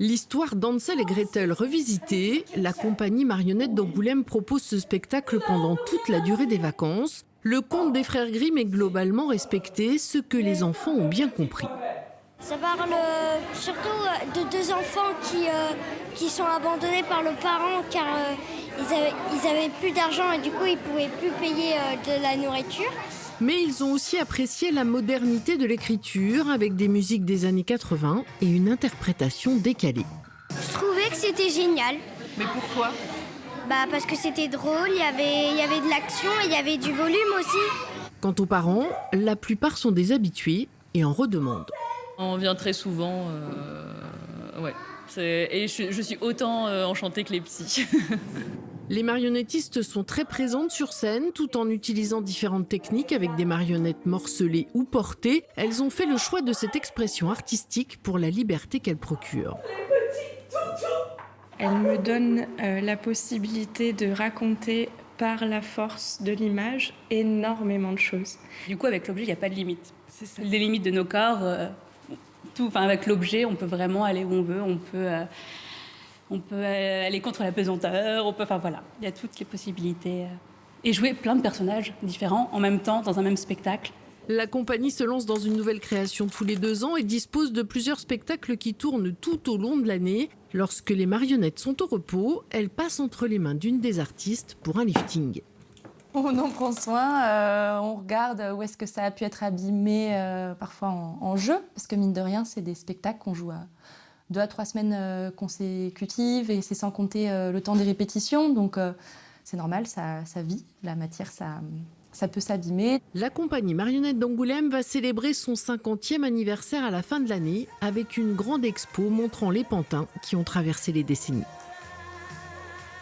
L'histoire d'Hansel et Gretel revisitée, la compagnie marionnette d'Angoulême propose ce spectacle pendant toute la durée des vacances. Le conte des frères Grimm est globalement respecté, ce que les enfants ont bien compris. Ça parle surtout de deux enfants qui sont abandonnés par leurs parents car ils avaient plus d'argent et du coup ils pouvaient plus payer de la nourriture. Mais ils ont aussi apprécié la modernité de l'écriture avec des musiques des années 80 et une interprétation décalée. Je trouvais que c'était génial. Mais pourquoi ? Parce que c'était drôle, il y avait de l'action et il y avait du volume aussi. Quant aux parents, la plupart sont des habitués et en redemandent. On vient très souvent, ouais. Et je suis autant enchantée que les petits. Les marionnettistes sont très présentes sur scène tout en utilisant différentes techniques avec des marionnettes morcelées ou portées. Elles ont fait le choix de cette expression artistique pour la liberté qu'elle procure. Elle me donne la possibilité de raconter par la force de l'image énormément de choses. Du coup, avec l'objet, il n'y a pas de limite. C'est ça. Les limites de nos corps, avec l'objet, on peut vraiment aller où on veut. On peut aller contre la pesanteur. Voilà, il y a toutes les possibilités. Et jouer plein de personnages différents en même temps dans un même spectacle. La compagnie se lance dans une nouvelle création tous les 2 ans et dispose de plusieurs spectacles qui tournent tout au long de l'année. Lorsque les marionnettes sont au repos, elles passent entre les mains d'une des artistes pour un lifting. On en prend soin, on regarde où est-ce que ça a pu être abîmé, parfois en jeu, parce que mine de rien, c'est des spectacles qu'on joue à 2 à 3 semaines consécutives et c'est sans compter le temps des répétitions, donc c'est normal, ça vit, la matière, ça peut s'abîmer. La compagnie marionnette d'Angoulême va célébrer son 50e anniversaire à la fin de l'année avec une grande expo montrant les pantins qui ont traversé les décennies.